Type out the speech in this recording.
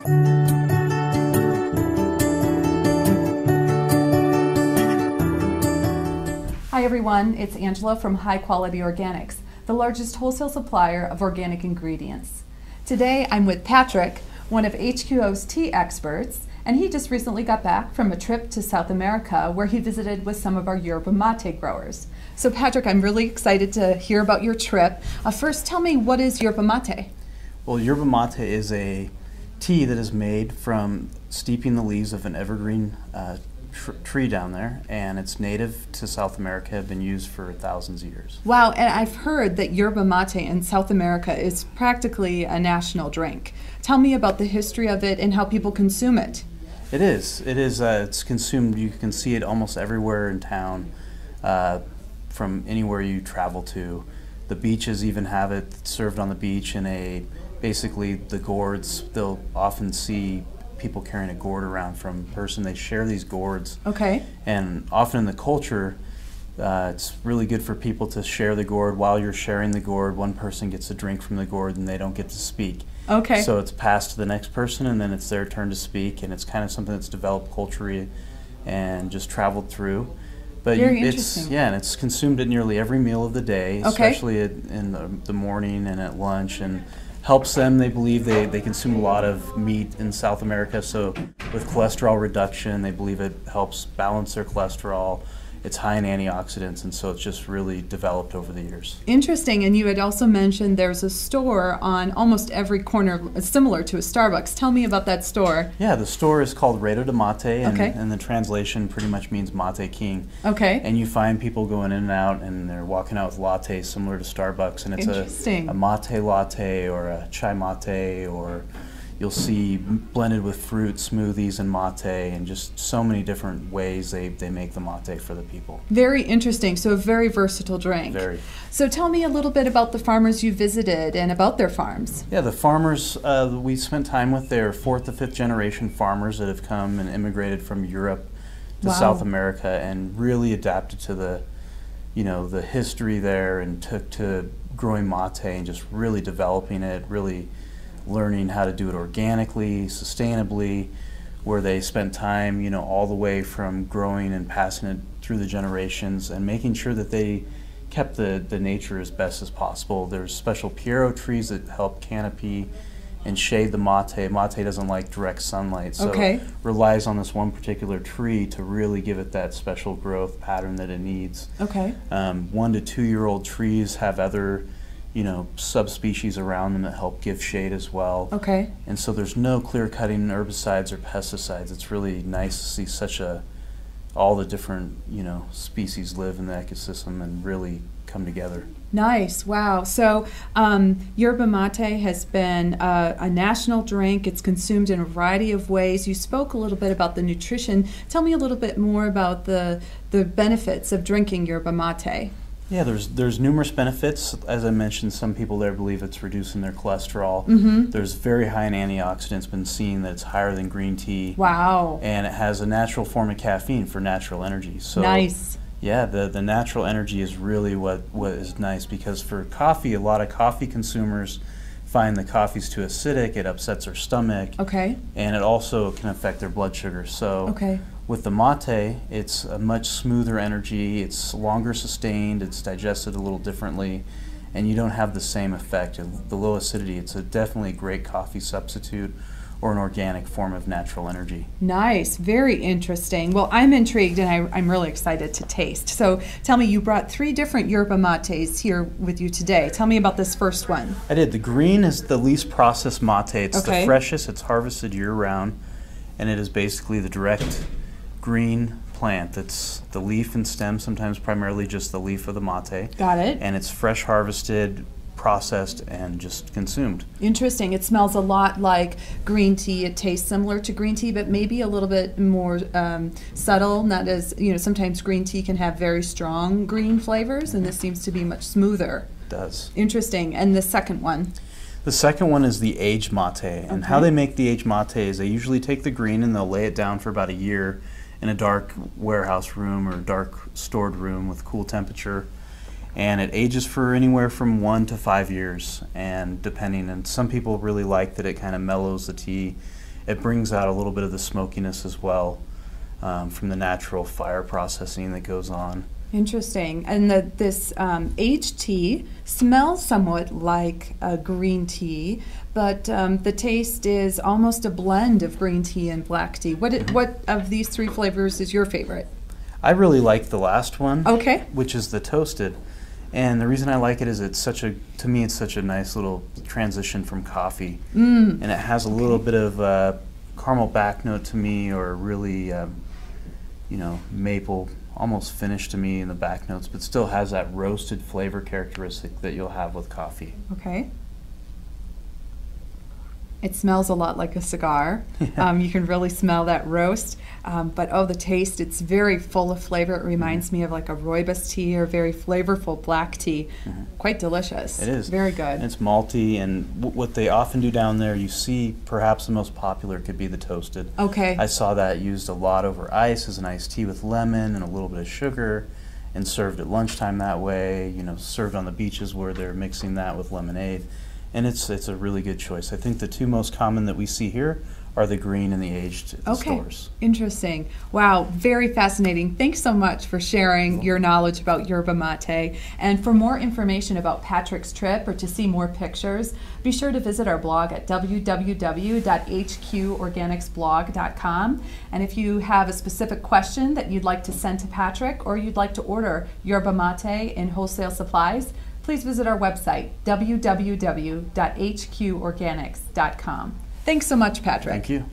Hi everyone, it's Angela from High Quality Organics, the largest wholesale supplier of organic ingredients. Today I'm with Patrick, one of HQO's tea experts, and he just recently got back from a trip to South America where he visited with some of our Yerba Mate growers. So Patrick, I'm really excited to hear about your trip. First, tell me, what is Yerba Mate? Well, Yerba Mate is a tea that is made from steeping the leaves of an evergreen tree down there, and it's native to South America, have been used for thousands of years. Wow, and I've heard that Yerba Mate in South America is practically a national drink. Tell me about the history of it and how people consume it. It is. It's consumed. You can see it almost everywhere in town, from anywhere you travel to. The beaches even have it served on the beach in basically the gourds. They'll often see people carrying a gourd around from person. They share these gourds. Okay. And often in the culture, it's really good for people to share the gourd. While you're sharing the gourd, one person gets a drink from the gourd and they don't get to speak. Okay. So it's passed to the next person, and then it's their turn to speak, and it's kind of something that's developed culturally and just traveled through. But Very interesting. And it's consumed at nearly every meal of the day, Okay. especially in the morning and at lunch, and helps them. They believe they consume a lot of meat in South America, so with cholesterol reduction, they believe it helps balance their cholesterol. It's high in antioxidants, and so it's just really developed over the years. Interesting, and you had also mentioned there's a store on almost every corner similar to a Starbucks. Tell me about that store. Yeah, the store is called Rei de Mate, Okay. and the translation pretty much means Mate King. Okay. And you find people going in and out, and they're walking out with lattes similar to Starbucks, and it's Interesting. a mate latte or a chai mate, or you'll see blended with fruit smoothies and mate, and just so many different ways they make the mate for the people. Very interesting, so a very versatile drink. Very. So tell me a little bit about the farmers you visited and about their farms. Yeah, the farmers we spent time with, they're 4th to 5th generation farmers that have come and immigrated from Europe to Wow. South America and really adapted to the history there, and took to growing mate and just really developing it, really learning how to do it organically, sustainably, where they spent time, all the way from growing and passing it through the generations and making sure that they kept the nature as best as possible. There's special Piero trees that help canopy and shade the mate. Mate doesn't like direct sunlight, so Okay. it relies on this one particular tree to really give it that special growth pattern that it needs. Okay. 1 to 2 year old trees have other subspecies around them that help give shade as well. Okay. And so there's no clear-cutting herbicides or pesticides. It's really nice to see all the different, species live in the ecosystem and really come together. Nice. Wow. So Yerba Mate has been a national drink. It's consumed in a variety of ways. You spoke a little bit about the nutrition. Tell me a little bit more about the benefits of drinking Yerba Mate. Yeah, there's numerous benefits. As I mentioned, some people there believe it's reducing their cholesterol. Mm-hmm. There's very high in antioxidants, been seen that it's higher than green tea. Wow. And it has a natural form of caffeine for natural energy. So Nice. yeah, the natural energy is really what is nice, because for coffee, a lot of coffee consumers find the coffee's too acidic, it upsets their stomach, Okay. and it also can affect their blood sugar. So Okay. with the mate, it's a much smoother energy, it's longer sustained, it's digested a little differently, and you don't have the same effect. The low acidity, it's definitely a great coffee substitute or an organic form of natural energy. Nice. Very interesting. Well, I'm intrigued, and I'm really excited to taste. So tell me, you brought 3 different Yerba Mates here with you today. Tell me about this first one. I did. The green is the least processed mate. It's Okay. the freshest. It's harvested year-round, and it is basically the direct green plant. That's the leaf and stem, sometimes primarily just the leaf of the mate. Got it. And it's fresh harvested, processed, and just consumed. Interesting. It smells a lot like green tea. It tastes similar to green tea, but maybe a little bit more subtle. Not as, sometimes green tea can have very strong green flavors, and this seems to be much smoother. It does. Interesting. And the second one? The second one is the aged mate. And how they make the aged mate is they usually take the green and they'll lay it down for about a year in a dark warehouse room or dark stored room with cool temperature. And it ages for anywhere from 1 to 5 years, and some people really like that it kind of mellows the tea it brings out a little bit of the smokiness as well from the natural fire processing that goes on. Interesting. And this aged tea smells somewhat like a green tea, but the taste is almost a blend of green tea and black tea. What of these three flavors is your favorite? I really like the last one, Okay. which is the toasted. And the reason I like it is to me, it's such a nice little transition from coffee. And it has a little bit of caramel back note to me, or really, maple, almost finish to me in the back notes, but still has that roasted flavor characteristic that you'll have with coffee. Okay. It smells a lot like a cigar. You can really smell that roast. But the taste, it's very full of flavor. It reminds me of like a rooibos tea or very flavorful black tea. Quite delicious. It is. Very good. And it's malty, and what they often do down there, you see perhaps the most popular could be the toasted. Okay. I saw that used a lot over ice as an iced tea with lemon and a little bit of sugar, and served at lunchtime that way, served on the beaches where they're mixing that with lemonade. And it's a really good choice. I think the two most common that we see here are the green and the aged at the stores. Interesting. Wow, very fascinating. Thanks so much for sharing your knowledge about Yerba Mate. And for more information about Patrick's trip or to see more pictures, be sure to visit our blog at www.hqorganicsblog.com. And if you have a specific question that you'd like to send to Patrick, or you'd like to order Yerba Mate in wholesale supplies, please visit our website, www.hqorganics.com. Thanks so much, Patrick. Thank you.